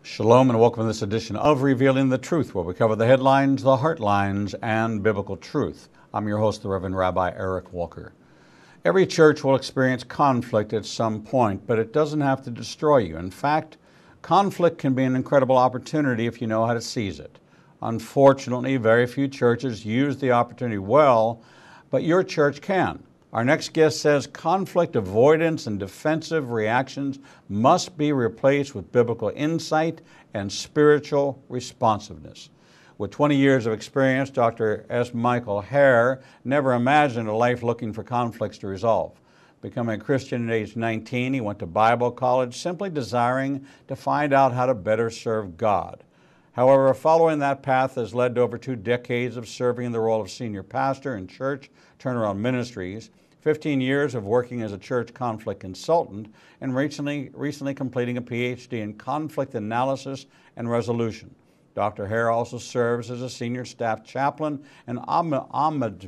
Shalom and welcome to this edition of Revealing the Truth, where we cover the headlines, the heart lines, and biblical truth. I'm your host, the Reverend Rabbi Eric Walker. Every church will experience conflict at some point, but it doesn't have to destroy you. In fact, conflict can be an incredible opportunity if you know how to seize it. Unfortunately, very few churches use the opportunity well, but your church can. Our next guest says conflict avoidance and defensive reactions must be replaced with biblical insight and spiritual responsiveness. With 20 years of experience, Dr. S. Michael Hare never imagined a life looking for conflicts to resolve. Becoming a Christian at age 19, he went to Bible college simply desiring to find out how to better serve God. However, following that path has led to over 2 decades of serving in the role of senior pastor in church turnaround ministries, 15 years of working as a church conflict consultant, and recently completing a PhD in conflict analysis and resolution. Dr. Hare also serves as a senior staff chaplain and ombudsman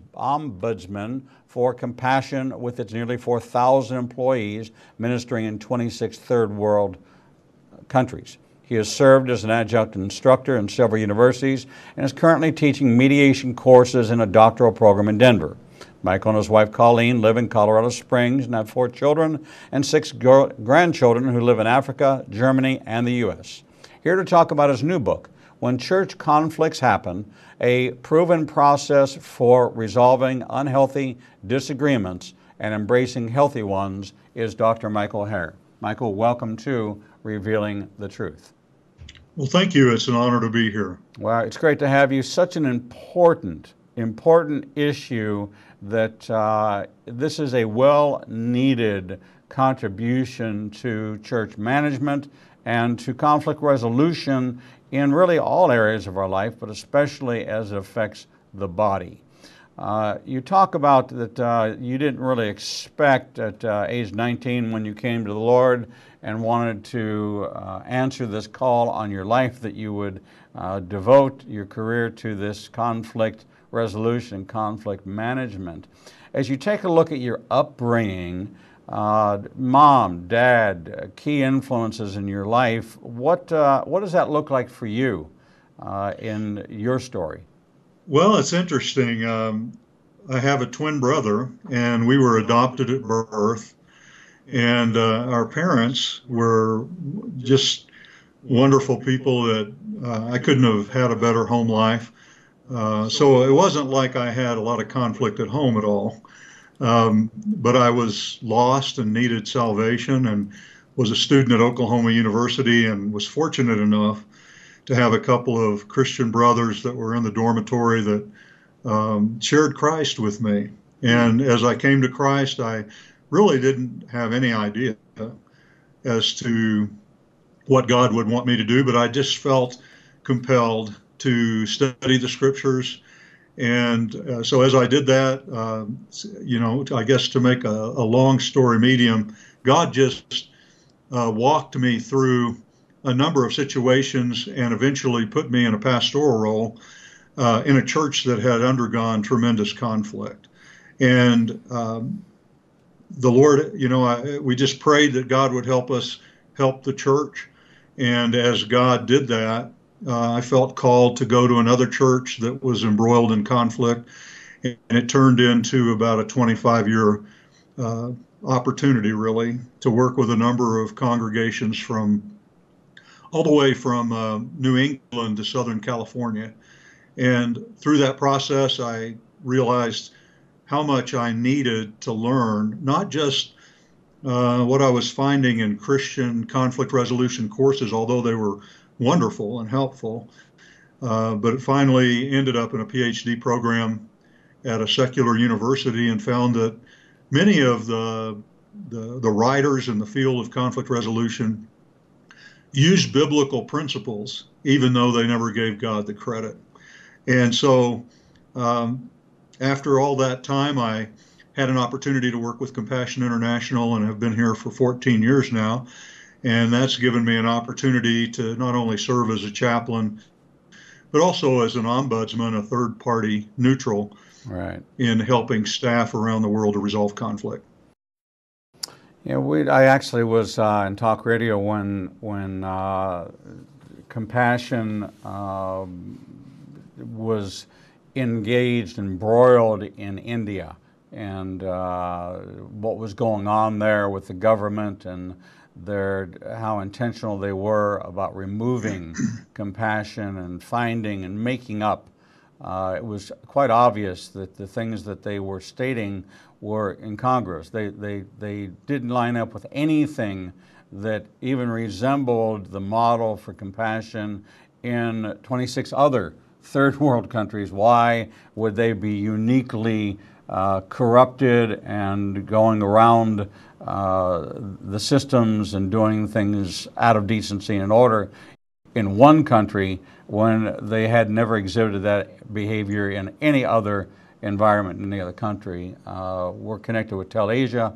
for Compassion with its nearly 4,000 employees ministering in 26 third world countries. He has served as an adjunct instructor in several universities and is currently teaching mediation courses in a doctoral program in Denver. Michael and his wife Colleen live in Colorado Springs and have 4 children and 6 grandchildren who live in Africa, Germany, and the U.S. Here to talk about his new book, When Church Conflicts Happen, a proven process for resolving unhealthy disagreements and embracing healthy ones, is Dr. Michael Hare. Michael, welcome to Revealing the Truth. Well, thank you. It's an honor to be here. Well, it's great to have you. Such an important issue that this is a well-needed contribution to church management and to conflict resolution in really all areas of our life, but especially as it affects the body. You talk about that you didn't really expect at age 19 when you came to the Lord and wanted to answer this call on your life that you would devote your career to this conflict resolution, conflict management. As you take a look at your upbringing, mom, dad, key influences in your life, what does that look like for you in your story? Well, it's interesting. I have a twin brother, and we were adopted at birth. And our parents were just wonderful people that I couldn't have had a better home life. So it wasn't like I had a lot of conflict at home at all. But I was lost and needed salvation and was a student at Oklahoma University and was fortunate enough to have a couple of Christian brothers that were in the dormitory that shared Christ with me. And as I came to Christ, I really didn't have any idea as to what God would want me to do, but I just felt compelled to study the scriptures. And so as I did that, I guess to make a long story medium, God just walked me through a number of situations and eventually put me in a pastoral role in a church that had undergone tremendous conflict. And the Lord, we just prayed that God would help us help the church. And as God did that, I felt called to go to another church that was embroiled in conflict. And it turned into about a 25-year opportunity, really, to work with a number of congregations all the way from New England to Southern California. And through that process, I realized how much I needed to learn, not just what I was finding in Christian conflict resolution courses, although they were wonderful and helpful, but it finally ended up in a PhD program at a secular university and found that many of the writers in the field of conflict resolution used biblical principles, even though they never gave God the credit. And so after all that time, I had an opportunity to work with Compassion International and have been here for 14 years now. And that's given me an opportunity to not only serve as a chaplain, but also as an ombudsman, a third-party neutral, right, in helping staff around the world to resolve conflict. Yeah, I actually was in talk radio when compassion was engaged and embroiled in India, and what was going on there with the government and how intentional they were about removing compassion and finding and making up. It was quite obvious that the things that they were stating were incongruous. They didn't line up with anything that even resembled the model for compassion in 26 other third world countries. Why would they be uniquely corrupted and going around the systems and doing things out of decency and order in one country when they had never exhibited that behavior in any other environment in any other country? We're connected with Tel Asia,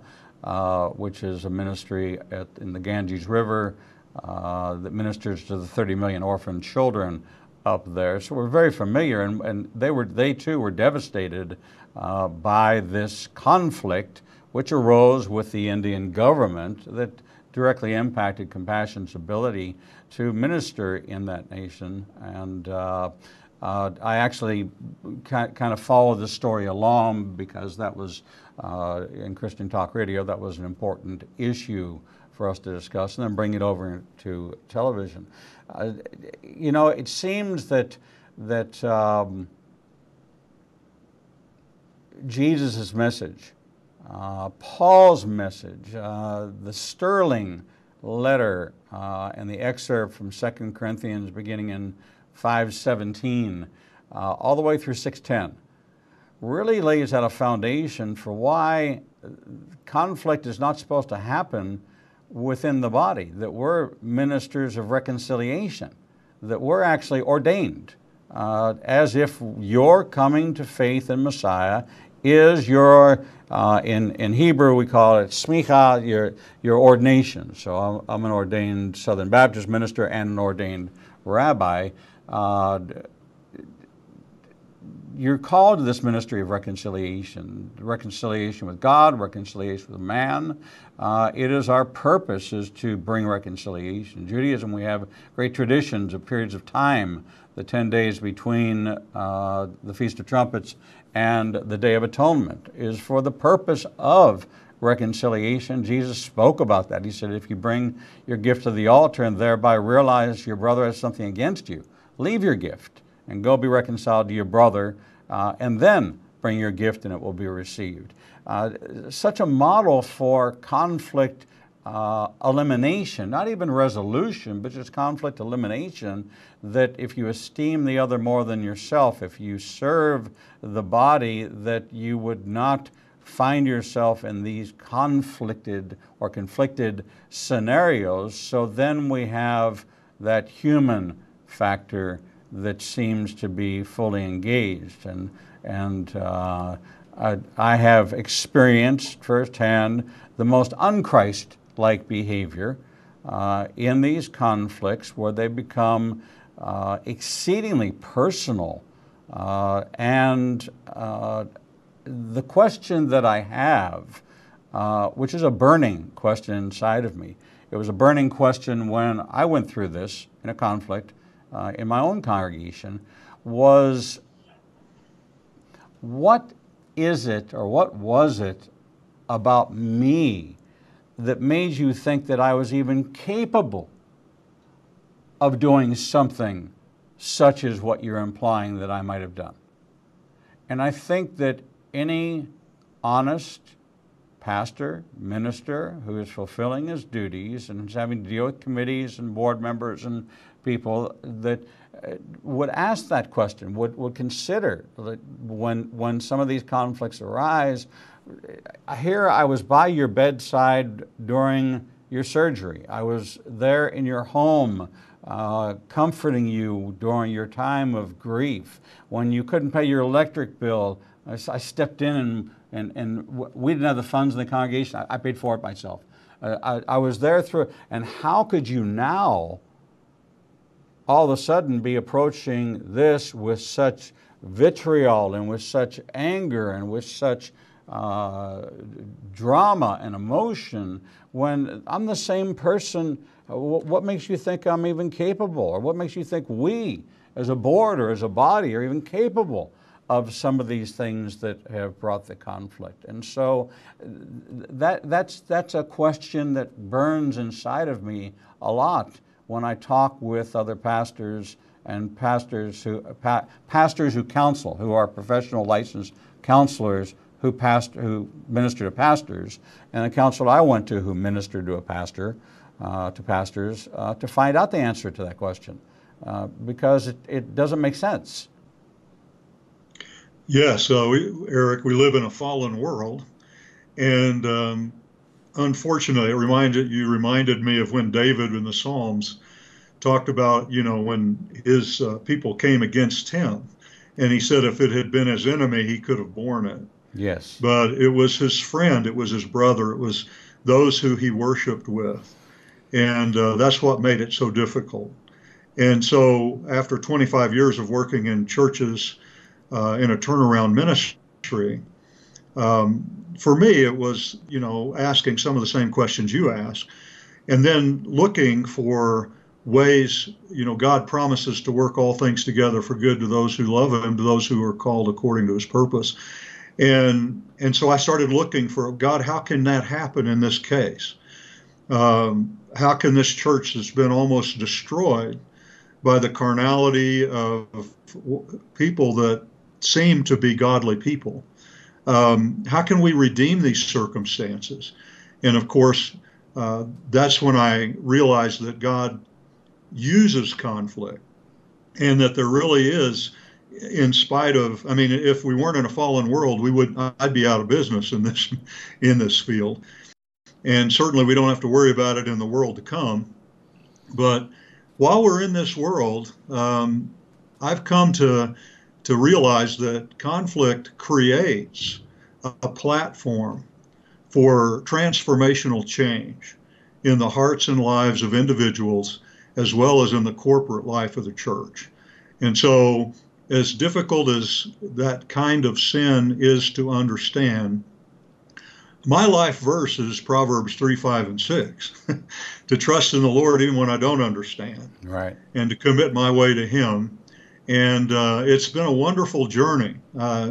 which is a ministry in the Ganges River that ministers to the 30 million orphan children up there. So we're very familiar, and they too were devastated by this conflict, which arose with the Indian government that directly impacted Compassion's ability to minister in that nation. And I actually kind of followed the story along because that was, in Christian Talk Radio, that was an important issue for us to discuss, and then bring it over to television. You know, it seems that Jesus' message, Paul's message, the sterling letter and the excerpt from 2 Corinthians beginning in 5:17 all the way through 6:10 really lays out a foundation for why conflict is not supposed to happen within the body, that we're ministers of reconciliation, that we're actually ordained, as if your coming to faith in Messiah is your, in Hebrew we call it smicha, your ordination. So I'm an ordained Southern Baptist minister and an ordained rabbi. You're called to this ministry of reconciliation with God, reconciliation with man. It is our purpose is to bring reconciliation. In Judaism, we have great traditions of periods of time, the 10 days between the Feast of Trumpets and the Day of Atonement is for the purpose of reconciliation. Jesus spoke about that. He said, if you bring your gift to the altar and thereby realize your brother has something against you, leave your gift and go be reconciled to your brother, and then bring your gift and it will be received. Such a model for conflict elimination, not even resolution, but just conflict elimination, that if you esteem the other more than yourself, if you serve the body, that you would not find yourself in these conflicted or conflicted scenarios. So then we have that human factor that seems to be fully engaged. And I have experienced firsthand the most un-Christ-like behavior in these conflicts where they become exceedingly personal. And the question that I have, which is a burning question inside of me, it was a burning question when I went through this in a conflict in my own congregation, was what is it or what was it about me that made you think that I was even capable of doing something such as what you're implying that I might have done? And I think that any honest pastor, minister who is fulfilling his duties and is having to deal with committees and board members and people that would ask that question, would consider that when some of these conflicts arise. Here I was by your bedside during your surgery. I was there in your home comforting you during your time of grief. When you couldn't pay your electric bill, I stepped in and we didn't have the funds in the congregation. I paid for it myself. I was there through, and how could you now all of a sudden be approaching this with such vitriol and with such anger and with such drama and emotion when I'm the same person? What makes you think I'm even capable? Or what makes you think we, as a board or as a body, are even capable of some of these things that have brought the conflict? And so that's a question that burns inside of me a lot when I talk with other pastors and pastors who counsel, who are professional licensed counselors who minister to pastors, and the counsel I went to who ministered to pastors to find out the answer to that question, because it doesn't make sense. Yes, Eric, we live in a fallen world, and unfortunately, you reminded me of when David in the Psalms talked about, when his people came against him, and he said if it had been his enemy, he could have borne it. Yes. But it was his friend, it was his brother, it was those who he worshiped with, and that's what made it so difficult. And so, after 25 years of working in churches in a turnaround ministry, for me, it was, asking some of the same questions you ask, and then looking for ways, God promises to work all things together for good to those who love him, to those who are called according to his purpose. And so I started looking for, God, how can that happen in this case? How can this church that's been almost destroyed by the carnality of people that seem to be godly people, how can we redeem these circumstances? And of course, that's when I realized that God uses conflict, and that there really is, in spite of, if we weren't in a fallen world, I'd be out of business in this field. And certainly we don't have to worry about it in the world to come. But while we're in this world, I've come to realize that conflict creates a platform for transformational change in the hearts and lives of individuals, as well as in the corporate life of the church. And so, as difficult as that kind of sin is to understand, my life verse is Proverbs 3, 5, and 6, to trust in the Lord even when I don't understand, right, and to commit my way to him. And it's been a wonderful journey.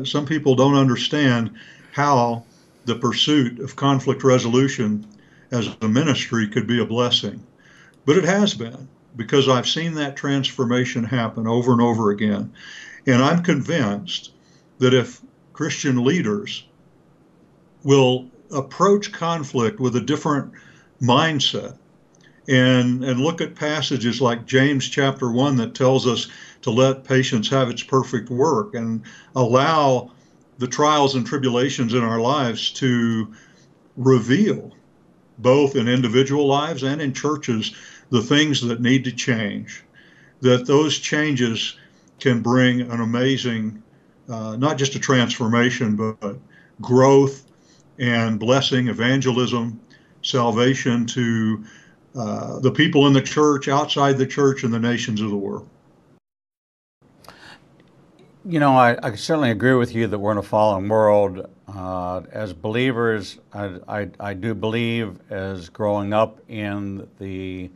Some people don't understand how the pursuit of conflict resolution as a ministry could be a blessing. But it has been, because I've seen that transformation happen over and over again. And I'm convinced that if Christian leaders will approach conflict with a different mindset, and look at passages like James chapter 1 that tells us to let patience have its perfect work, and allow the trials and tribulations in our lives to reveal, both in individual lives and in churches, the things that need to change, that those changes can bring an amazing, not just a transformation, but growth and blessing, evangelism, salvation to the people in the church, outside the church, and the nations of the world. I certainly agree with you that we're in a fallen world. As believers, I do believe, as growing up in the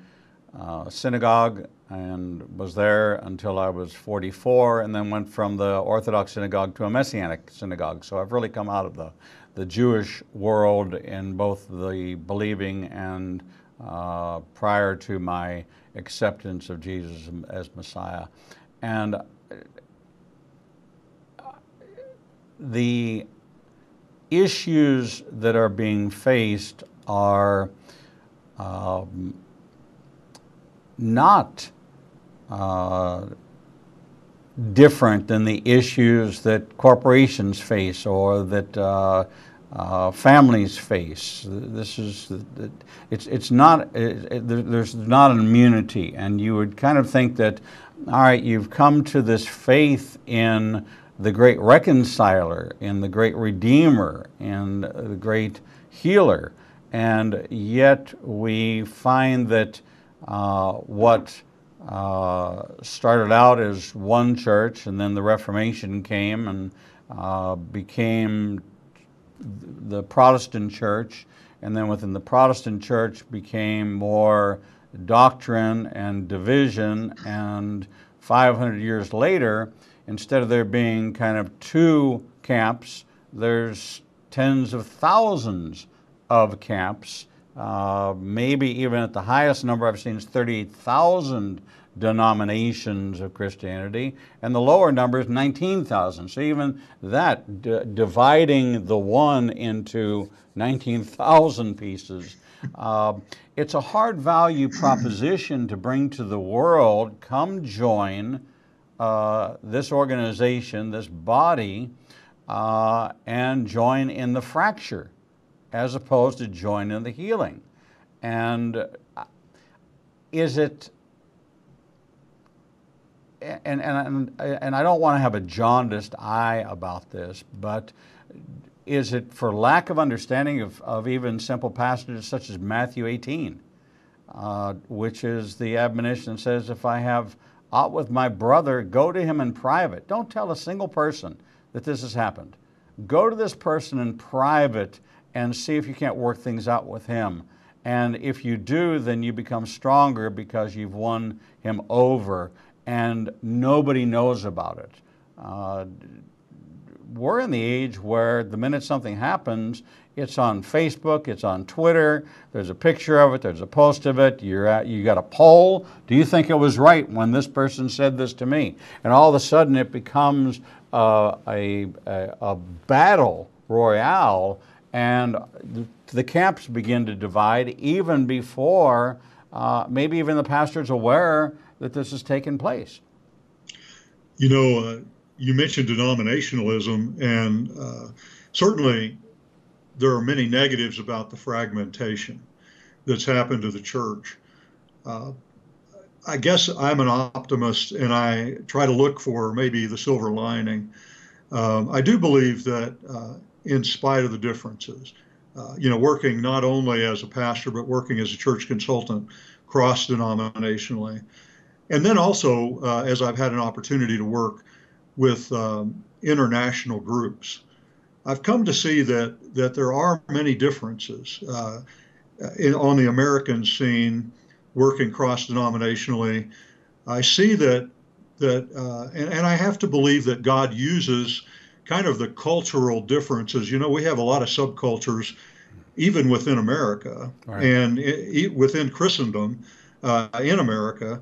synagogue, and was there until I was 44, and then went from the Orthodox synagogue to a Messianic synagogue. So I've really come out of the Jewish world in both the believing and prior to my acceptance of Jesus as Messiah. And the issues that are being faced are not different than the issues that corporations face or that families face. There's not an immunity, and you would kind of think that, all right, you've come to this faith in the great reconciler, in the great redeemer, in the great healer, and yet we find that what started out as one church, and then the Reformation came and became the Protestant church, and then within the Protestant church became more doctrine and division, and 500 years later, instead of there being kind of two camps, there's tens of thousands of camps. Maybe even at the highest number I've seen is 38,000 denominations of Christianity, and the lower number is 19,000. So even that, dividing the one into 19,000 pieces, it's a hard value proposition to bring to the world. Come join this organization, this body, and join in the fracture, as opposed to join in the healing. And is it, and I don't want to have a jaundiced eye about this, but is it for lack of understanding of even simple passages such as Matthew 18, which is the admonition that says, if I have aught with my brother, go to him in private. Don't tell a single person that this has happened. Go to this person in private and see if you can't work things out with him. And if you do, then you become stronger because you've won him over and nobody knows about it. We're in the age where the minute something happens, it's on Facebook, it's on Twitter, there's a picture of it, there's a post of it, you got a poll. Do you think it was right when this person said this to me? And all of a sudden it becomes a battle royale, and the camps begin to divide even before maybe even the pastor's aware that this has taken place. You know, you mentioned denominationalism, and certainly there are many negatives about the fragmentation that's happened to the church. I guess I'm an optimist, and I try to look for maybe the silver lining. I do believe that in spite of the differences, working not only as a pastor, but working as a church consultant cross-denominationally, and then also as I've had an opportunity to work with international groups, I've come to see that there are many differences on the American scene, working cross-denominationally. I see that and I have to believe that God uses kind of the cultural differences. You know, we have a lot of subcultures, even within America, right, and within Christendom in America.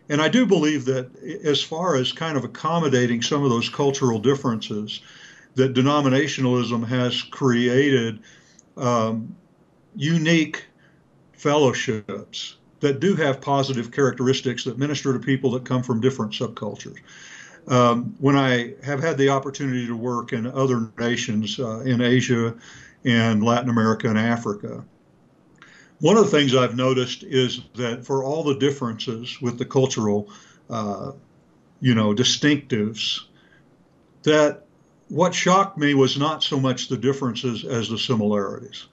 And I do believe that as far as kind of accommodating some of those cultural differences, that denominationalism has created unique fellowships that do have positive characteristics that minister to people that come from different subcultures. When I have had the opportunity to work in other nations in Asia and Latin America and Africa, one of the things I've noticed is that for all the differences with the cultural, distinctives, that what shocked me was not so much the differences as the similarities.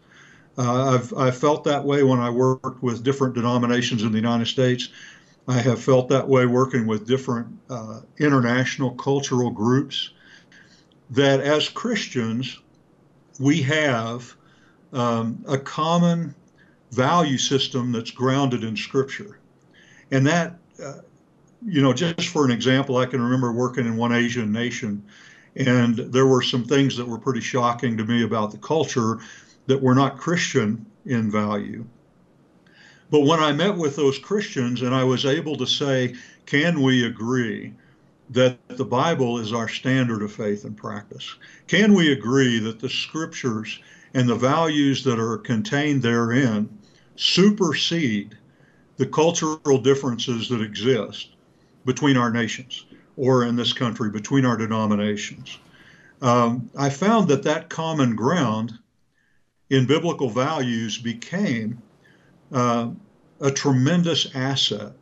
I've felt that way when I worked with different denominations in the United States. I have felt that way working with different international cultural groups, that as Christians, we have a common value system that's grounded in Scripture. And that, just for an example, I can remember working in one Asian nation, and there were some things that were pretty shocking to me about the culture that were not Christian in value. But when I met with those Christians and I was able to say, can we agree that the Bible is our standard of faith and practice? Can we agree that the Scriptures and the values that are contained therein supersede the cultural differences that exist between our nations, or in this country, between our denominations? I found that common ground in biblical values became a tremendous asset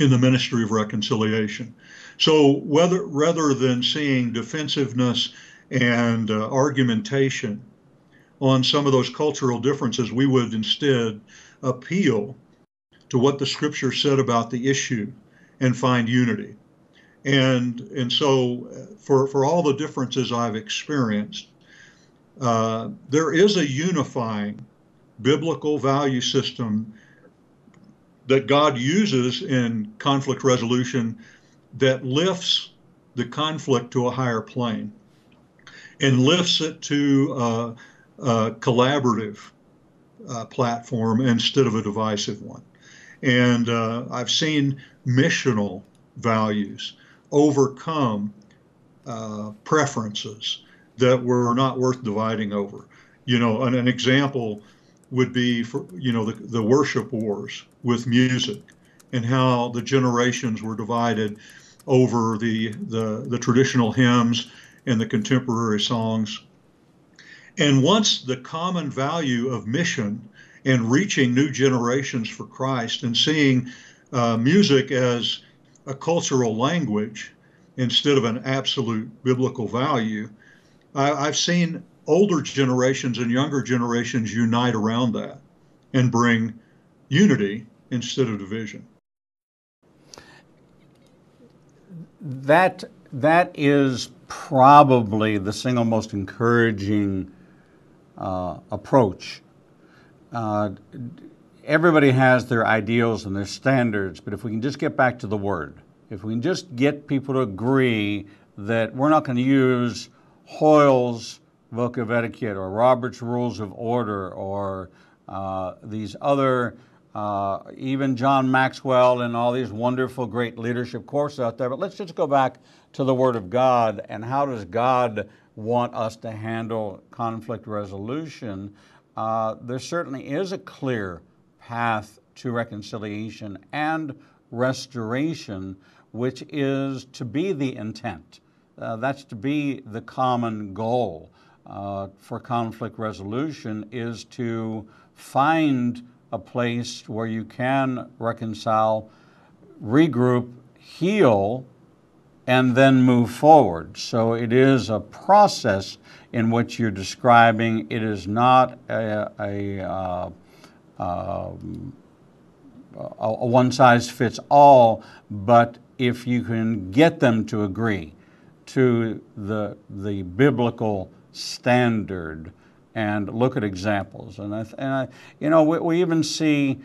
in the ministry of reconciliation. So rather than seeing defensiveness and argumentation on some of those cultural differences, we would instead appeal to what the Scripture said about the issue and find unity. And so for all the differences I've experienced, there is a unifying biblical value system that God uses in conflict resolution that lifts the conflict to a higher plane and lifts it to a collaborative platform instead of a divisive one. And I've seen missional values overcome preferences that were not worth dividing over. An example would be for the worship wars with music and how the generations were divided over the traditional hymns and the contemporary songs. And once the common value of mission and reaching new generations for Christ and seeing music as a cultural language instead of an absolute biblical value, I've seen older generations and younger generations unite around that and bring unity instead of division. That is probably the single most encouraging approach. Everybody has their ideals and their standards, but if we can just get back to the Word, if we can just get people to agree that we're not going to use Hoyle's Book of Etiquette or Robert's Rules of Order or these other, even John Maxwell and all these wonderful great leadership courses out there, but let's just go back to the Word of God and how does God want us to handle conflict resolution. There certainly is a clear path to reconciliation and restoration, which is to be the intent. That's to be the common goal for conflict resolution, is to find a place where you can reconcile, regroup, heal, and then move forward. So it is a process in which you're describing. It is not a one-size-fits-all, but if you can get them to agree to the biblical standard and look at examples, we even see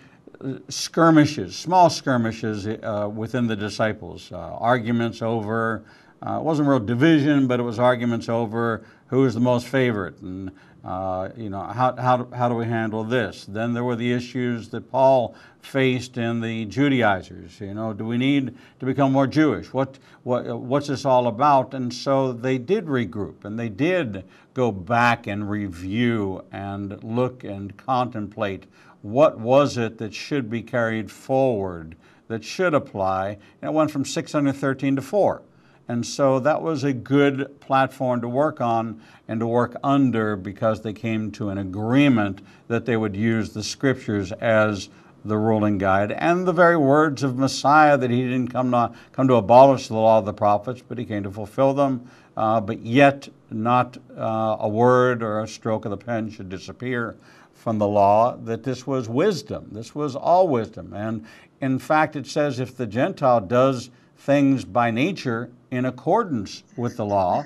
skirmishes, small skirmishes within the disciples, arguments over, it wasn't real division, but it was arguments over who is the most favorite and how do we handle this? Then there were the issues that Paul faced in the Judaizers. Do we need to become more Jewish? What's this all about? And so they did regroup and they did go back and review and look and contemplate what was it that should be carried forward, that should apply. And it went from 613 to 4. And so that was a good platform to work on and to work under, because they came to an agreement that they would use the Scriptures as the ruling guide and the very words of Messiah, that he didn't come to abolish the law of the prophets, but he came to fulfill them. But yet not a word or a stroke of the pen should disappear from the law, that this was wisdom. This was all wisdom. And in fact, it says if the Gentile does things by nature in accordance with the law,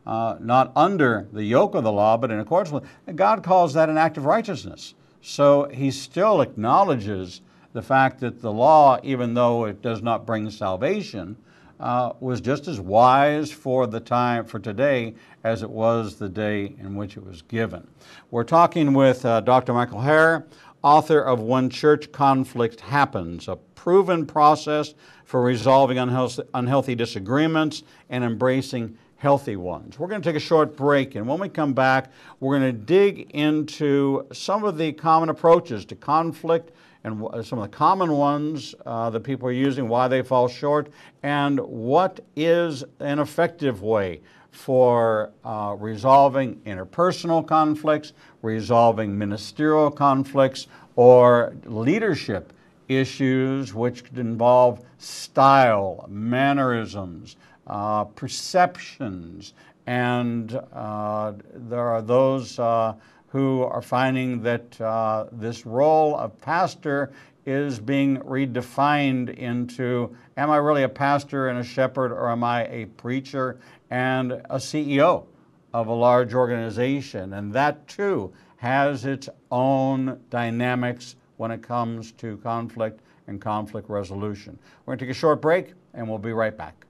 not under the yoke of the law, but in accordance with, God calls that an act of righteousness. So he still acknowledges the fact that the law, even though it does not bring salvation, was just as wise for the time, for today, as it was the day in which it was given. We're talking with Dr. Michael Hare, author of When Church Conflict Happens, a proven process for resolving unhealthy disagreements and embracing healthy ones. We're going to take a short break, and when we come back, we're going to dig into some of the common approaches to conflict and some of the common ones that people are using, why they fall short, and what is an effective way for resolving interpersonal conflicts, resolving ministerial conflicts, or leadership issues which could involve style, mannerisms, perceptions, and there are those who are finding that this role of pastor is being redefined into, am I really a pastor and a shepherd, or am I a preacher and a CEO of a large organization? And that too has its own dynamics when it comes to conflict and conflict resolution. We're going to take a short break, and we'll be right back.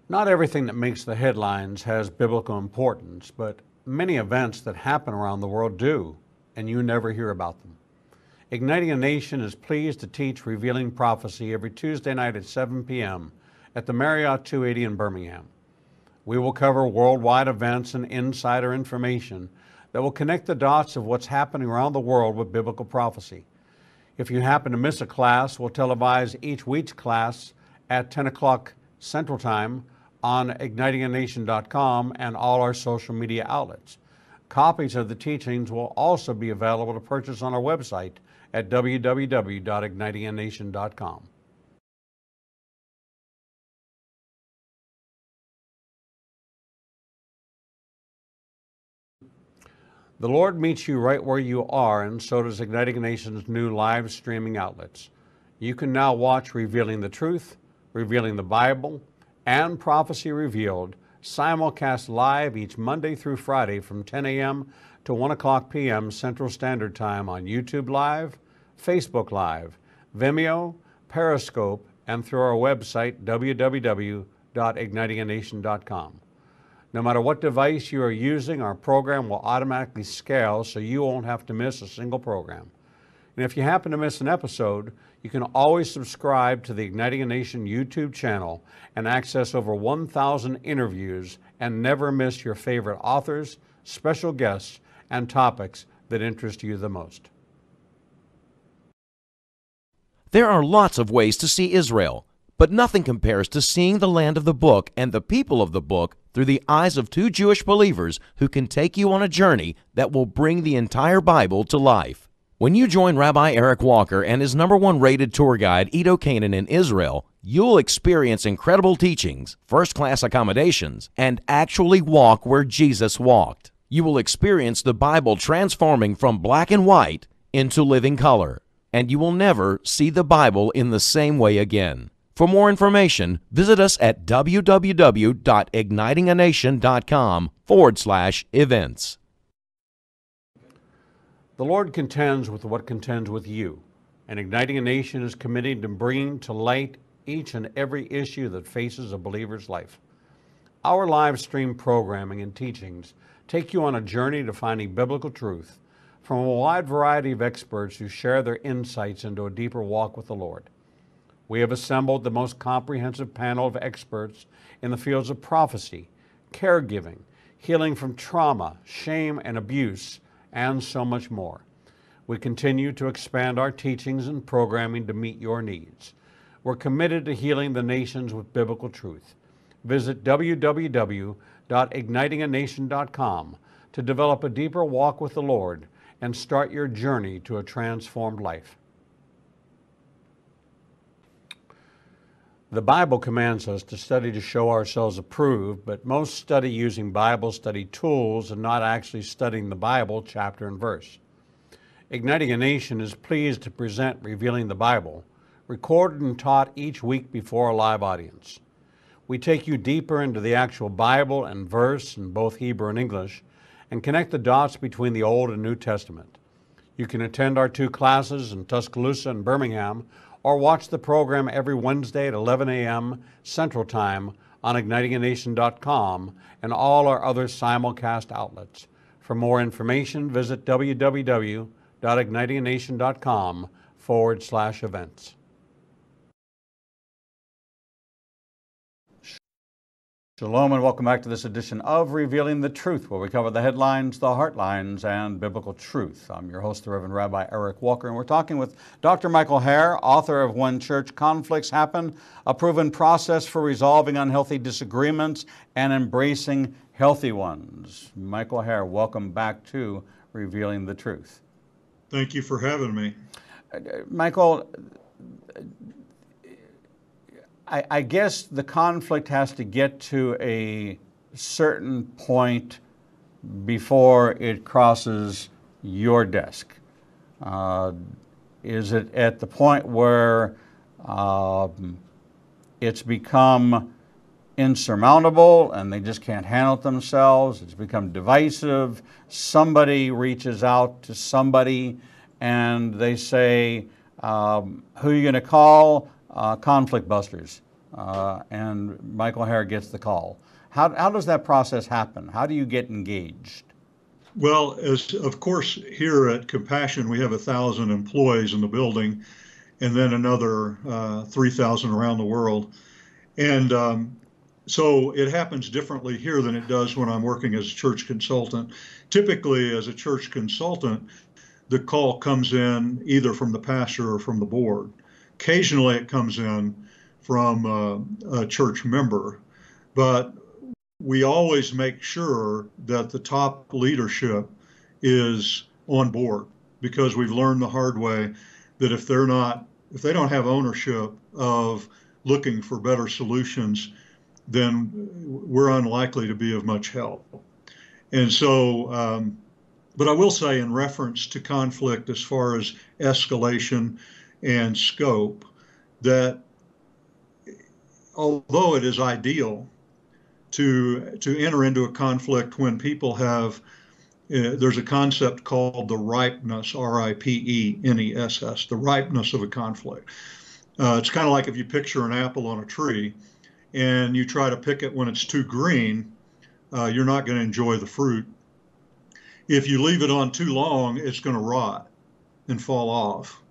Not everything that makes the headlines has biblical importance, but many events that happen around the world do, and you never hear about them. Igniting a Nation is pleased to teach Revealing Prophecy every Tuesday night at 7 p.m. at the Marriott 280 in Birmingham. We will cover worldwide events and insider information that will connect the dots of what's happening around the world with biblical prophecy. If you happen to miss a class, we'll televise each week's class at 10 o'clock Central Time on ignitinganation.com and all our social media outlets. Copies of the teachings will also be available to purchase on our website at www.ignitinganation.com. The Lord meets you right where you are, and so does Igniting a Nation's new live streaming outlets. You can now watch Revealing the Truth, Revealing the Bible, and Prophecy Revealed simulcast live each Monday through Friday from 10 a.m. to 1 o'clock p.m. Central Standard Time on YouTube Live, Facebook Live, Vimeo, Periscope, and through our website, www.ignitinganation.com. No matter what device you are using, our program will automatically scale so you won't have to miss a single program. And if you happen to miss an episode, you can always subscribe to the Igniting a Nation YouTube channel and access over 1,000 interviews and never miss your favorite authors, special guests, and topics that interest you the most. There are lots of ways to see Israel, but nothing compares to seeing the land of the book and the people of the book through the eyes of two Jewish believers who can take you on a journey that will bring the entire Bible to life. When you join Rabbi Eric Walker and his #1 rated tour guide, Edo Canaan, in Israel, you'll experience incredible teachings, first-class accommodations, and actually walk where Jesus walked. You will experience the Bible transforming from black and white into living color, and you will never see the Bible in the same way again. For more information, visit us at www.ignitinganation.com/events. The Lord contends with what contends with you, and Igniting a Nation is committed to bringing to light each and every issue that faces a believer's life. Our live stream programming and teachings take you on a journey to finding biblical truth from a wide variety of experts who share their insights into a deeper walk with the Lord. We have assembled the most comprehensive panel of experts in the fields of prophecy, caregiving, healing from trauma, shame, and abuse, and so much more. We continue to expand our teachings and programming to meet your needs. We're committed to healing the nations with biblical truth. Visit www.ignitinganation.com to develop a deeper walk with the Lord and start your journey to a transformed life. The Bible commands us to study to show ourselves approved, but most study using Bible study tools and not actually studying the Bible chapter and verse. Igniting a Nation is pleased to present Revealing the Bible, recorded and taught each week before a live audience. We take you deeper into the actual Bible and verse in both Hebrew and English and connect the dots between the Old and New Testament. You can attend our 2 classes in Tuscaloosa and Birmingham, or watch the program every Wednesday at 11 a.m. Central Time on ignitinganation.com and all our other simulcast outlets. For more information, visit www.ignitinganation.com/events. Shalom and welcome back to this edition of Revealing the Truth, where we cover the headlines, the heartlines, and biblical truth. I'm your host, the Reverend Rabbi Eric Walker, and we're talking with Dr. Michael Hare, author of When Church Conflicts Happen, a proven process for resolving unhealthy disagreements and embracing healthy ones. Michael Hare, welcome back to Revealing the Truth. Thank you for having me. Michael, I guess the conflict has to get to a certain point before it crosses your desk. Is it at the point where it's become insurmountable and they just can't handle it themselves. It's become divisive. Somebody reaches out to somebody and they say, who are you going to call? Conflict busters. And Michael Hare gets the call. How does that process happen? How do you get engaged? Well, as of course, here at Compassion, we have 1,000 employees in the building and then another 3,000 around the world. And so it happens differently here than it does when I'm working as a church consultant. Typically, as a church consultant, the call comes in either from the pastor or from the board. Occasionally, it comes in from a church member, but we always make sure that the top leadership is on board, because we've learned the hard way that if they don't have ownership of looking for better solutions, then we're unlikely to be of much help. And so, but I will say, in reference to conflict as far as escalation and scope, that although it is ideal to enter into a conflict when people have, there's a concept called the ripeness, R-I-P-E-N-E-S-S, the ripeness of a conflict. It's kind of like if you picture an apple on a tree and you try to pick it when it's too green, you're not going to enjoy the fruit. If you leave it on too long, it's going to rot and fall off.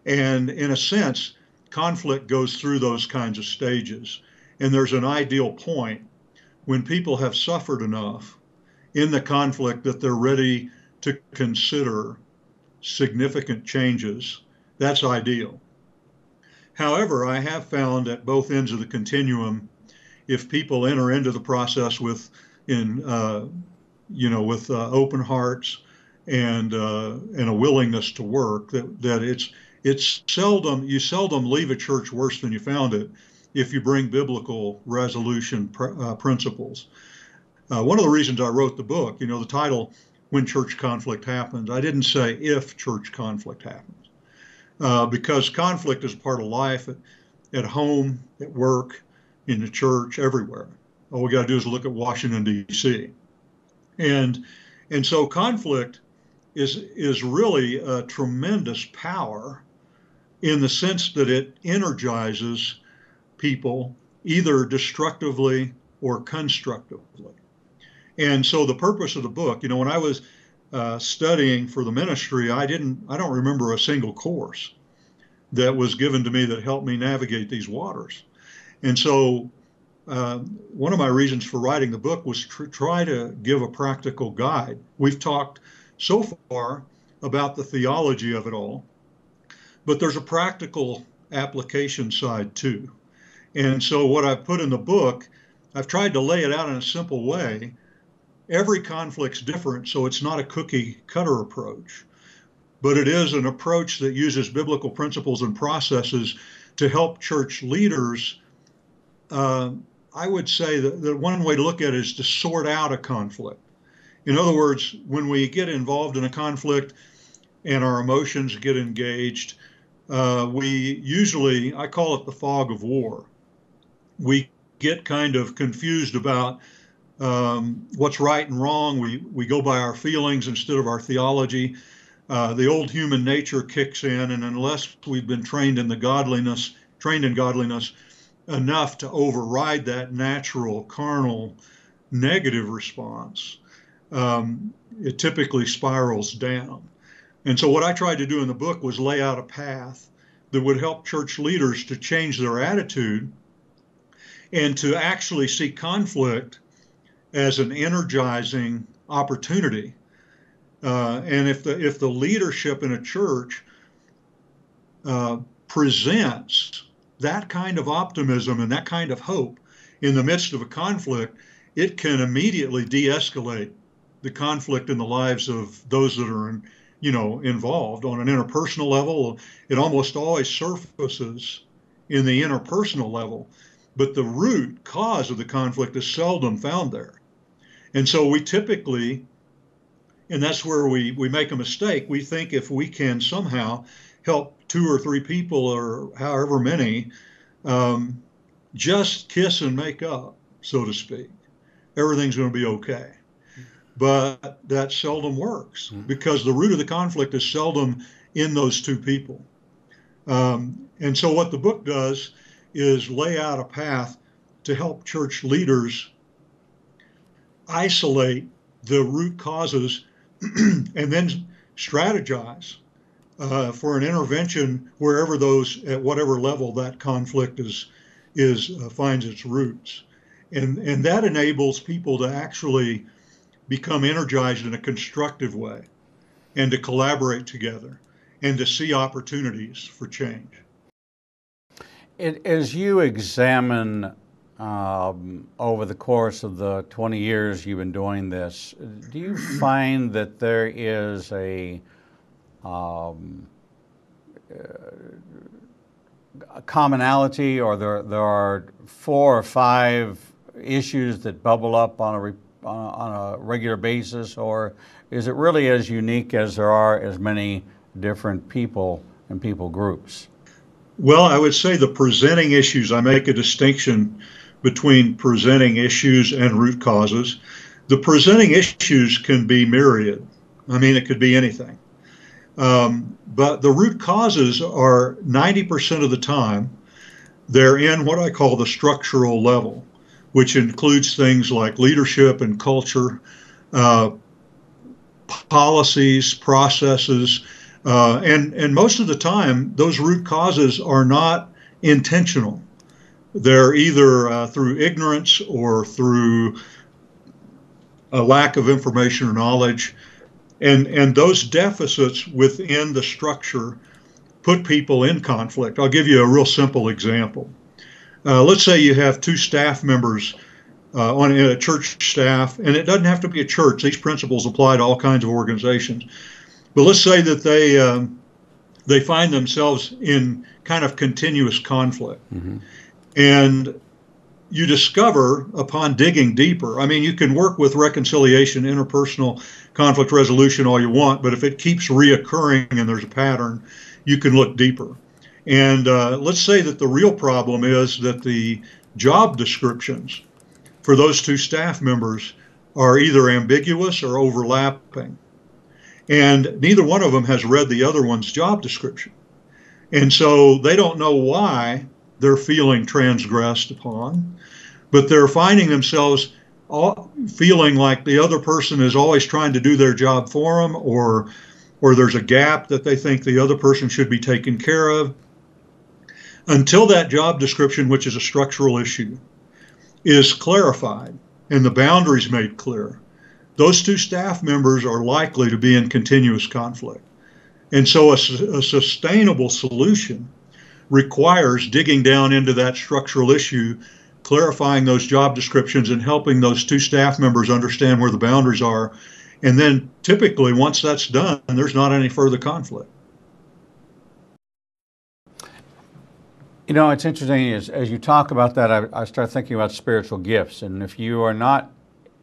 And in a sense, conflict goes through those kinds of stages. And there's an ideal point when people have suffered enough in the conflict that they're ready to consider significant changes. That's ideal. However, I have found at both ends of the continuum, if people enter into the process with open hearts and a willingness to work, that it's seldom, you seldom leave a church worse than you found it if you bring biblical resolution principles. One of the reasons I wrote the book, the title, When Church Conflict Happens, I didn't say if church conflict happens. Because conflict is part of life at home, at work, in the church, everywhere. All we got to do is look at Washington, D.C. And so conflict is really a tremendous power in the sense that it energizes people either destructively or constructively. And so the purpose of the book, when I was studying for the ministry, I don't remember a single course that was given to me that helped me navigate these waters. And so one of my reasons for writing the book was to try to give a practical guide. We've talked so far about the theology of it all, but there's a practical application side too. And so what I've put in the book, I've tried to lay it out in a simple way. Every conflict's different, so it's not a cookie cutter approach, but it is an approach that uses biblical principles and processes to help church leaders. I would say that one way to look at it is to sort out a conflict. In other words, when we get involved in a conflict and our emotions get engaged, we usually, I call it the fog of war. We get kind of confused about what's right and wrong. We go by our feelings instead of our theology. The old human nature kicks in, and unless we've been trained in godliness enough to override that natural, carnal, negative response, it typically spirals down. And so what I tried to do in the book was lay out a path that would help church leaders to change their attitude and to actually see conflict as an energizing opportunity. And if the leadership in a church presents that kind of optimism and that kind of hope in the midst of a conflict, it can immediately de-escalate the conflict in the lives of those that are involved on an interpersonal level. It almost always surfaces in the interpersonal level, but the root cause of the conflict is seldom found there. And so we typically, and that's where we make a mistake, we think if we can somehow help 2 or 3 people or however many just kiss and make up, so to speak. Everything's going to be okay. But that seldom works because the root of the conflict is seldom in those two people. And so what the book does is lay out a path to help church leaders isolate the root causes and then strategize for an intervention wherever those, at whatever level that conflict finds its roots. And that enables people to actually become energized in a constructive way and to collaborate together and to see opportunities for change. As you examine over the course of the 20 years you've been doing this, do you find that there is a commonality, or there are 4 or 5 issues that bubble up on a regular basis, or is it really as unique as there are as many different people and people groups? Well, I would say the presenting issues, I make a distinction between presenting issues and root causes. The presenting issues can be myriad. I mean, it could be anything. But the root causes are 90% of the time, they're in what I call the structural level, which includes things like leadership and culture, policies, processes, and most of the time, those root causes are not intentional. They're either through ignorance or through a lack of information or knowledge. And those deficits within the structure put people in conflict. I'll give you a real simple example. Let's say you have 2 staff members on a church staff, and it doesn't have to be a church. These principles apply to all kinds of organizations. But let's say that they find themselves in kind of continuous conflict. Mm-hmm. And you discover upon digging deeper, I mean, you can work with reconciliation, interpersonal conflict resolution all you want, but if it keeps reoccurring and there's a pattern, you can look deeper. And let's say that the real problem is that the job descriptions for those 2 staff members are either ambiguous or overlapping. And neither one of them has read the other one's job description. And so they don't know why they're feeling transgressed upon, but they're finding themselves feeling like the other person is always trying to do their job for them, or there's a gap that they think the other person should be taken care of. Until that job description, which is a structural issue, is clarified and the boundaries made clear, those 2 staff members are likely to be in continuous conflict. And so a sustainable solution requires digging down into that structural issue, clarifying those job descriptions, and helping those 2 staff members understand where the boundaries are. And then typically, once that's done, there's not any further conflict. You know, it's interesting as you talk about that, I start thinking about spiritual gifts. And if you are not,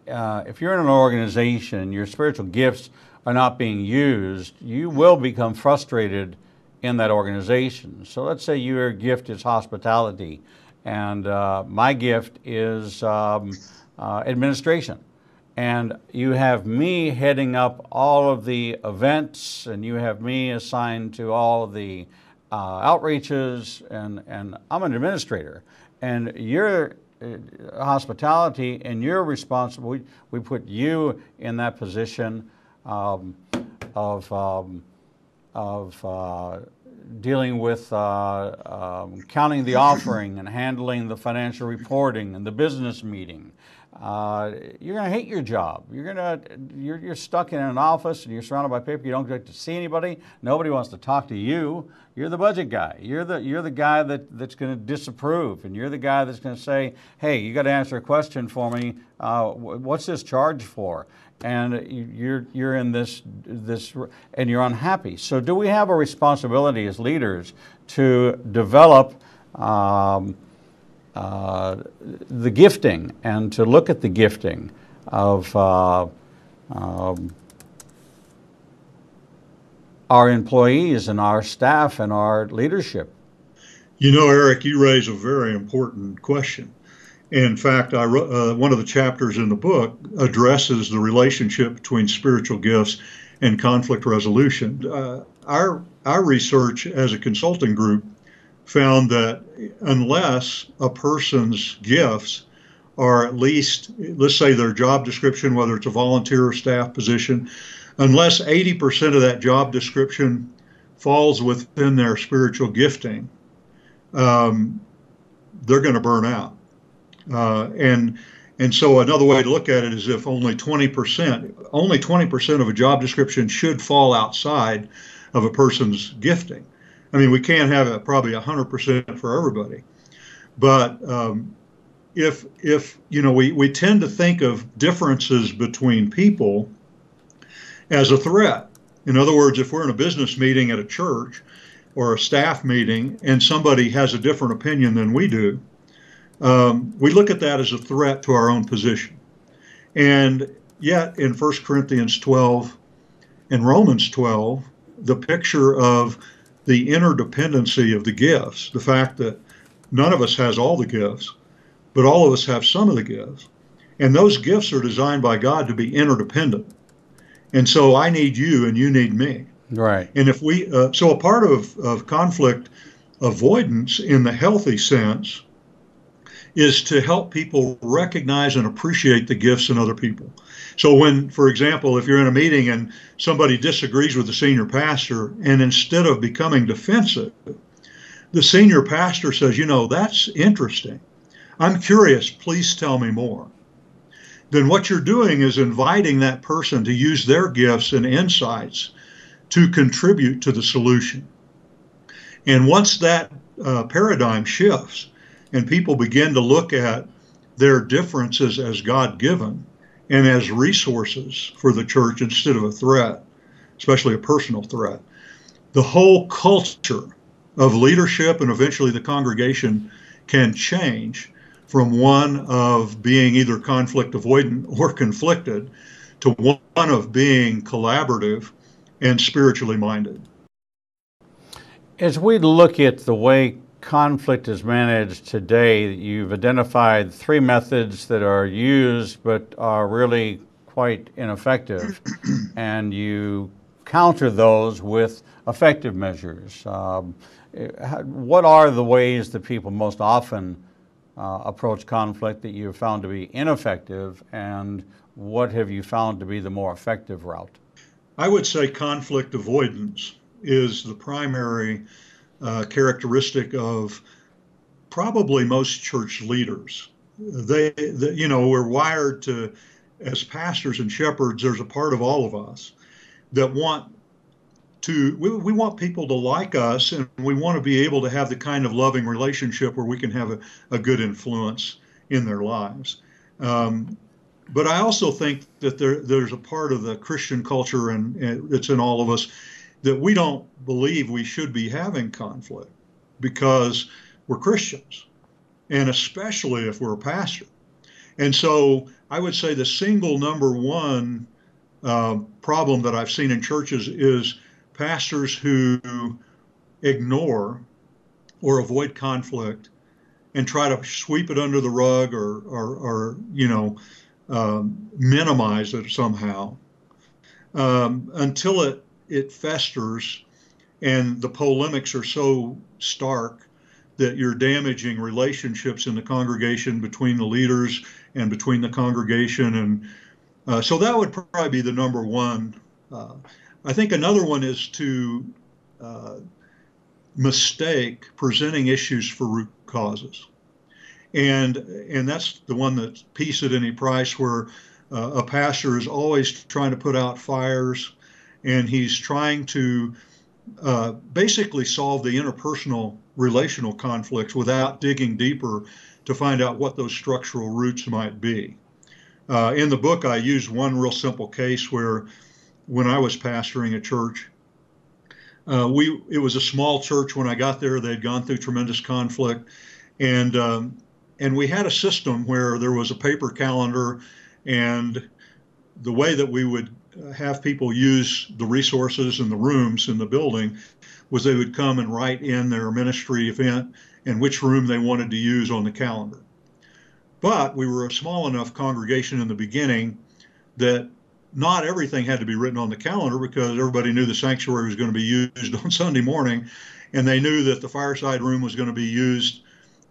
if you're in an organization, your spiritual gifts are not being used, you will become frustrated in that organization. So let's say your gift is hospitality, and my gift is administration. And you have me heading up all of the events, and you have me assigned to all of the outreaches, and I'm an administrator. And you're hospitality, and you're responsible. We put you in that position of dealing with counting the offering and handling the financial reporting and the business meeting. You're going to hate your job. You're stuck in an office and you're surrounded by people. You don't get to see anybody. Nobody wants to talk to you. You're the budget guy. You're the guy that's going to disapprove, and you're the guy that's going to say, "Hey, you got to answer a question for me. What's this charge for?" And you're in this and you're unhappy. So, do we have a responsibility as leaders to develop the gifting and to look at the gifting of our employees and our staff and our leadership? You know, Eric, you raise a very important question. In fact, I wrote, one of the chapters in the book addresses the relationship between spiritual gifts and conflict resolution. Our research as a consulting group found that unless a person's gifts are at least, let's say their job description, whether it's a volunteer or staff position, unless 80% of that job description falls within their spiritual gifting, they're going to burn out. And so another way to look at it is if only 20% of a job description should fall outside of a person's gifting. I mean, we can't have it probably 100% for everybody, but if we tend to think of differences between people as a threat. In other words, if we're in a business meeting at a church or a staff meeting and somebody has a different opinion than we do, we look at that as a threat to our own position. And yet in 1 Corinthians 12 and Romans 12, the picture of the interdependency of the gifts, the fact that none of us has all the gifts, but all of us have some of the gifts. And those gifts are designed by God to be interdependent. And so I need you and you need me. Right. And if we, so a part of conflict avoidance in the healthy sense is to help people recognize and appreciate the gifts in other people. So when, for example, if you're in a meeting and somebody disagrees with the senior pastor, and instead of becoming defensive, the senior pastor says, that's interesting. I'm curious, please tell me more. Then what you're doing is inviting that person to use their gifts and insights to contribute to the solution. And once that paradigm shifts and people begin to look at their differences as God-given and as resources for the church instead of a threat, especially a personal threat, the whole culture of leadership and eventually the congregation can change from one of being either conflict avoidant or conflicted to one of being collaborative and spiritually minded. As we look at the way conflict is managed today, you've identified three methods that are used but are really quite ineffective, and you counter those with effective measures. What are the ways that people most often approach conflict that you have found to be ineffective, and what have you found to be the more effective route? I would say conflict avoidance is the primary characteristic of probably most church leaders. We're wired to, as pastors and shepherds, there's a part of all of us that want to, we want people to like us, and we want to be able to have the kind of loving relationship where we can have a good influence in their lives. But I also think that there's a part of the Christian culture, and it's in all of us, that we don't believe we should be having conflict because we're Christians, and especially if we're a pastor. And so I would say the single number one problem that I've seen in churches is pastors who ignore or avoid conflict and try to sweep it under the rug or minimize it somehow until it festers and the polemics are so stark that you're damaging relationships in the congregation between the leaders and between the congregation. And so that would probably be the number one. I think another one is to mistake presenting issues for root causes. And that's the one that's peace at any price, where a pastor is always trying to put out fires, and he's trying to basically solve the interpersonal relational conflicts without digging deeper to find out what those structural roots might be. In the book, I used one real simple case where when I was pastoring a church, it was a small church when I got there. They'd gone through tremendous conflict, and we had a system where there was a paper calendar, and the way that we would have people use the resources and the rooms in the building was they would come and write in their ministry event and which room they wanted to use on the calendar. But we were a small enough congregation in the beginning that not everything had to be written on the calendar, because everybody knew the sanctuary was going to be used on Sunday morning, and they knew that the fireside room was going to be used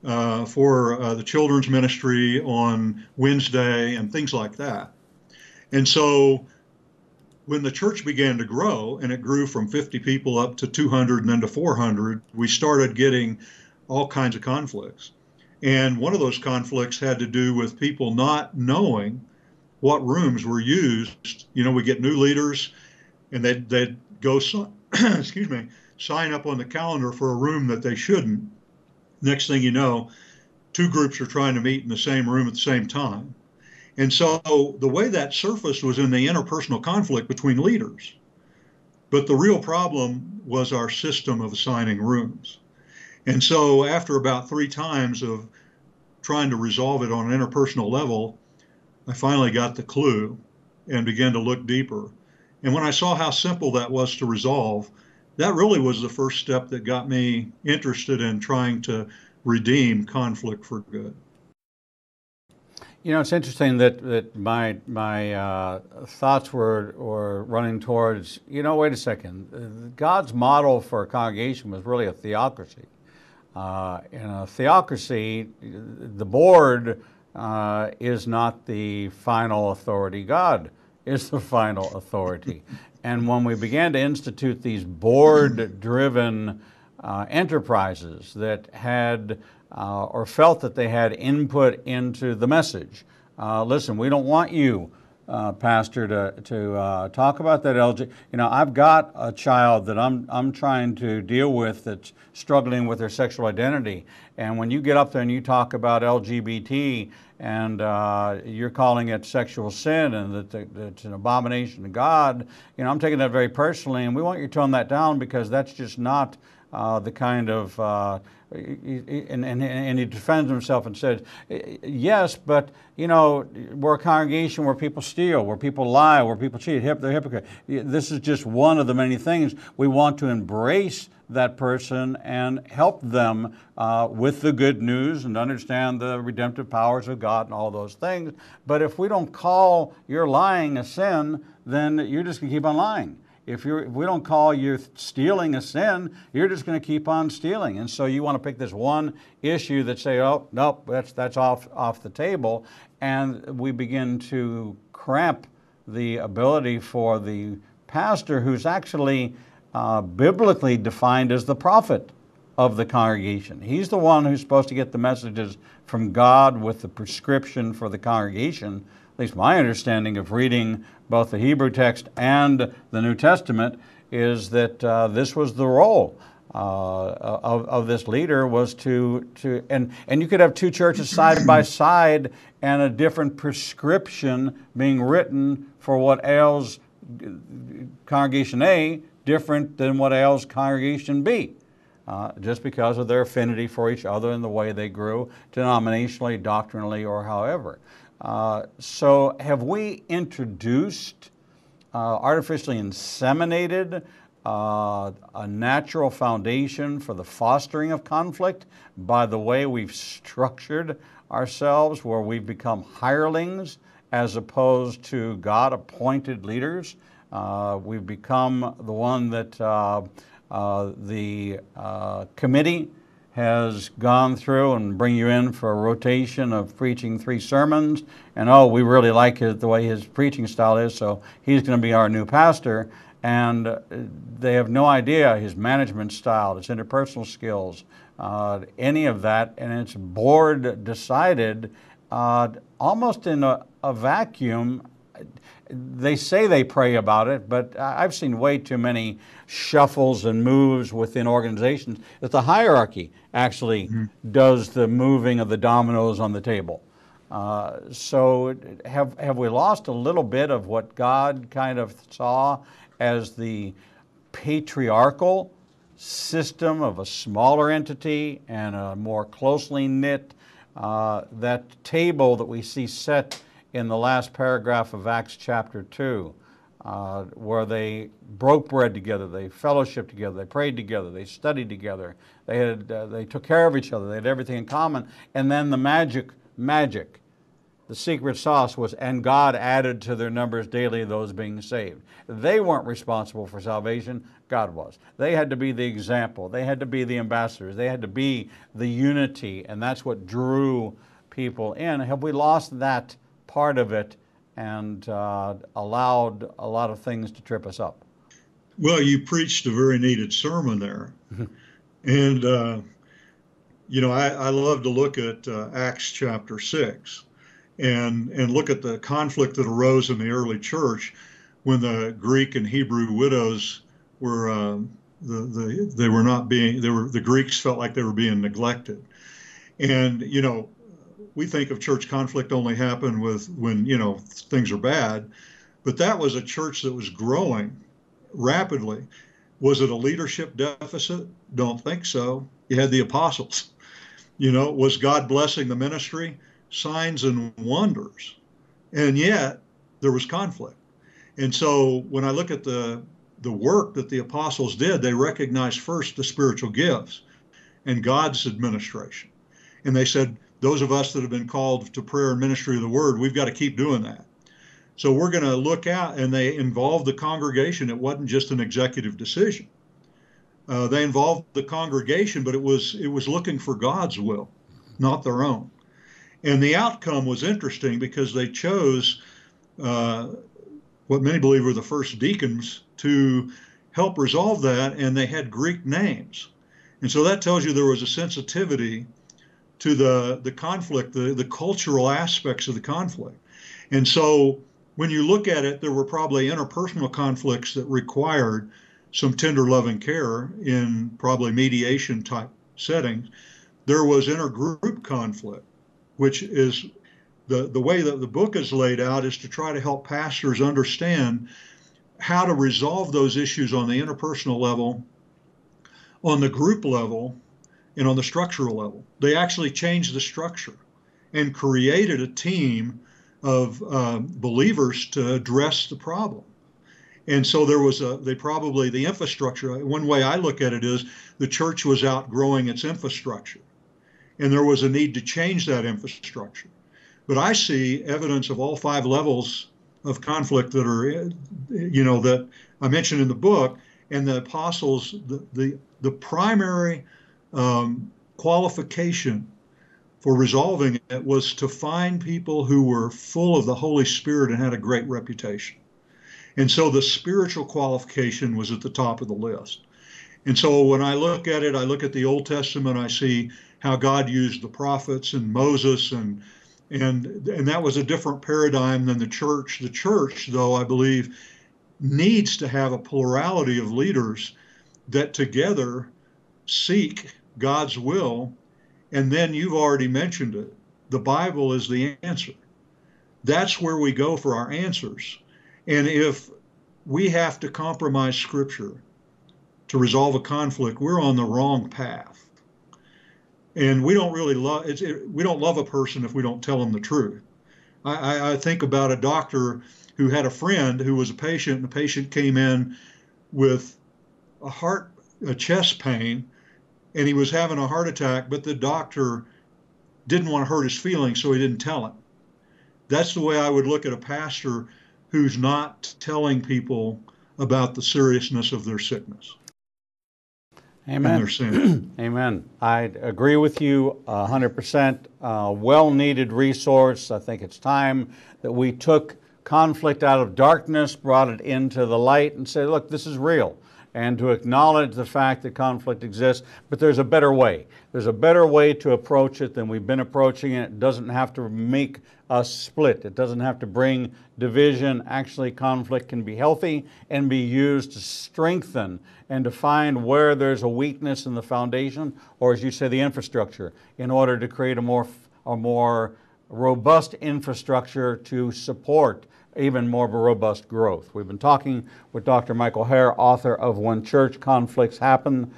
for the children's ministry on Wednesday and things like that. And so when the church began to grow, and it grew from 50 people up to 200 and then to 400, we started getting all kinds of conflicts. And one of those conflicts had to do with people not knowing what rooms were used. You know, we get new leaders, and they'd go, excuse me, sign up on the calendar for a room that they shouldn't. Next thing you know, two groups are trying to meet in the same room at the same time. And so the way that surfaced was in the interpersonal conflict between leaders. But the real problem was our system of assigning rooms. And so after about 3 times of trying to resolve it on an interpersonal level, I finally got the clue and began to look deeper. And when I saw how simple that was to resolve, that really was the first step that got me interested in trying to redeem conflict for good. You know, it's interesting that my thoughts were running towards, you know, wait a second. God's model for a congregation was really a theocracy. In a theocracy, the board is not the final authority. God is the final authority. And when we began to institute these board-driven enterprises that had or felt that they had input into the message, listen, we don't want you, Pastor, to talk about that LG. You know, I've got a child that I'm trying to deal with that's struggling with their sexual identity, and when you get up there and you talk about LGBT and you're calling it sexual sin and that it's an abomination to God, you know, I'm taking that very personally, and we want you to tone that down, because that's just not the kind of, and he defends himself and said, yes, but, you know, we're a congregation where people steal, where people lie, where people cheat, they're hypocrites. This is just one of the many things. We want to embrace that person and help them with the good news and understand the redemptive powers of God and all those things. But if we don't call your lying a sin, then you're just going to keep on lying. If we don't call your stealing a sin, you're just going to keep on stealing. And so you want to pick this one issue that say, oh, nope, that's off the table. And we begin to cramp the ability for the pastor, who's actually biblically defined as the prophet of the congregation. He's the one who's supposed to get the messages from God with the prescription for the congregation. At least my understanding of reading both the Hebrew text and the New Testament is that this was the role of this leader, was to and you could have two churches side by side and a different prescription being written for what ails congregation A different than what ails congregation B. Just because of their affinity for each other and the way they grew denominationally, doctrinally, or however. So have we introduced, artificially inseminated, a natural foundation for the fostering of conflict by the way we've structured ourselves, where we've become hirelings as opposed to God-appointed leaders? We've become the one that the committee has gone through and bring you in for a rotation of preaching 3 sermons, and oh, we really like the way his preaching style is, so he's going to be our new pastor. And they have no idea his management style, his interpersonal skills, any of that, and it's board decided almost in a vacuum. They say they pray about it, but I've seen way too many shuffles and moves within organizations that the hierarchy actually does the moving of the dominoes on the table. So have we lost a little bit of what God kind of saw as the patriarchal system of a smaller entity and a more closely knit, that table that we see set in the last paragraph of Acts chapter 2, where they broke bread together, they fellowshiped together, they prayed together, they studied together, they took care of each other, they had everything in common, and then the magic The secret sauce was, and God added to their numbers daily those being saved. They weren't responsible for salvation, God was. They had to be the example. They had to be the ambassadors. They had to be the unity, and that's what drew people in. Have we lost that part of it and allowed a lot of things to trip us up? Well, you preached a very needed sermon there. And, I love to look at Acts chapter 6 and look at the conflict that arose in the early church when the Greek and Hebrew widows were, the Greeks felt like they were being neglected. And, we think of church conflict only happen when things are bad, but that was a church that was growing rapidly. Was it a leadership deficit? Don't think so. You had the apostles. Was God blessing the ministry? Signs and wonders. And yet there was conflict. And so when I look at the work that the apostles did, they recognized first the spiritual gifts and God's administration. And they said, those of us that have been called to prayer and ministry of the word, we've got to keep doing that. So we're going to look out, and they involved the congregation. It wasn't just an executive decision. They involved the congregation, but it was looking for God's will, not their own. And the outcome was interesting because they chose what many believe were the first deacons to help resolve that, and they had Greek names. And so that tells you there was a sensitivity to the conflict, the cultural aspects of the conflict. And so when you look at it, there were probably interpersonal conflicts that required some tender loving care in probably mediation type settings. There was intergroup conflict, which is the way that the book is laid out is to try to help pastors understand how to resolve those issues on the interpersonal level, on the group level, and on the structural level. They actually changed the structure and created a team of believers to address the problem. And so there was the infrastructure. One way I look at it is the church was outgrowing its infrastructure, and there was a need to change that infrastructure. But I see evidence of all 5 levels of conflict that are, that I mentioned in the book, and the apostles, the primary qualification for resolving it was to find people who were full of the Holy Spirit and had a great reputation. And so the spiritual qualification was at the top of the list. And so when I look at it, I look at the Old Testament, I see how God used the prophets and Moses, and that was a different paradigm than the church. The church, though, I believe, needs to have a plurality of leaders that together seek God's will. And then you've already mentioned it. The Bible is the answer. That's where we go for our answers. And if we have to compromise Scripture to resolve a conflict, we're on the wrong path. And we don't really we don't love a person if we don't tell them the truth. I think about a doctor who had a friend who was a patient, and the patient came in with a chest pain, and he was having a heart attack, but the doctor didn't want to hurt his feelings, so he didn't tell him. That's the way I would look at a pastor who's not telling people about the seriousness of their sickness. Amen. And their sin. Amen. I agree with you 100%. Well-needed resource. I think it's time that we took conflict out of darkness, brought it into the light, and said, look, this is real. And to acknowledge the fact that conflict exists, but there's a better way. There's a better way to approach it than we've been approaching it. It doesn't have to make us split. It doesn't have to bring division. Actually, conflict can be healthy and be used to strengthen and to find where there's a weakness in the foundation, or as you say, the infrastructure, in order to create a more robust infrastructure to support even more robust growth. We've been talking with Dr. Michael Hare, author of When Church Conflicts Happen,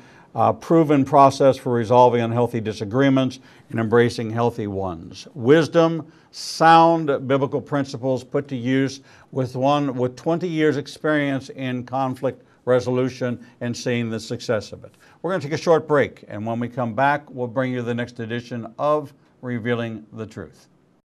proven process for resolving unhealthy disagreements and embracing healthy ones. Wisdom, sound biblical principles put to use with one with 20 years experience in conflict resolution and seeing the success of it. We're going to take a short break, and when we come back, we'll bring you the next edition of Revealing the Truth.